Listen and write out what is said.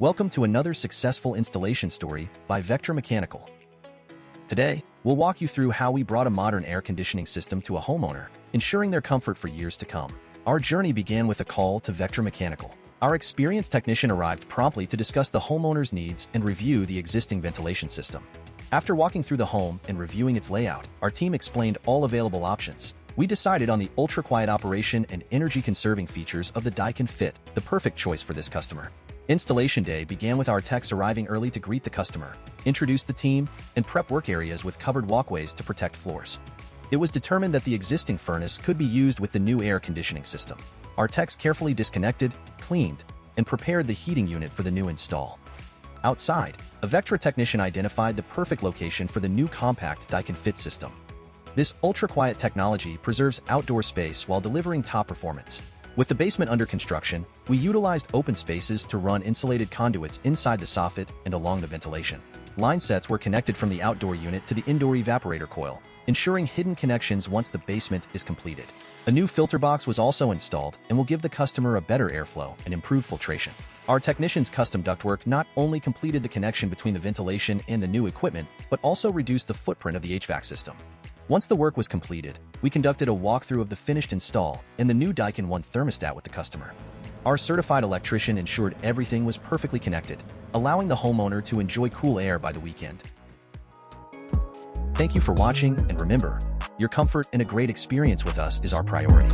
Welcome to another successful installation story by Vectra Mechanical. Today, we'll walk you through how we brought a modern air conditioning system to a homeowner, ensuring their comfort for years to come. Our journey began with a call to Vectra Mechanical. Our experienced technician arrived promptly to discuss the homeowner's needs and review the existing ventilation system. After walking through the home and reviewing its layout, our team explained all available options. We decided on the ultra-quiet operation and energy-conserving features of the Daikin Fit, the perfect choice for this customer. Installation day began with our techs arriving early to greet the customer, introduce the team, and prep work areas with covered walkways to protect floors. It was determined that the existing furnace could be used with the new air conditioning system. Our techs carefully disconnected, cleaned, and prepared the heating unit for the new install. Outside, a Vectra technician identified the perfect location for the new compact Daikin Fit system. This ultra-quiet technology preserves outdoor space while delivering top performance. With the basement under construction, we utilized open spaces to run insulated conduits inside the soffit and along the ventilation. Line sets were connected from the outdoor unit to the indoor evaporator coil, ensuring hidden connections once the basement is completed. A new filter box was also installed and will give the customer a better airflow and improve filtration. Our technicians' custom ductwork not only completed the connection between the ventilation and the new equipment, but also reduced the footprint of the HVAC system. Once the work was completed, we conducted a walkthrough of the finished install and the new Daikin 1 thermostat with the customer. Our certified electrician ensured everything was perfectly connected, allowing the homeowner to enjoy cool air by the weekend. Thank you for watching, and remember, your comfort and a great experience with us is our priority.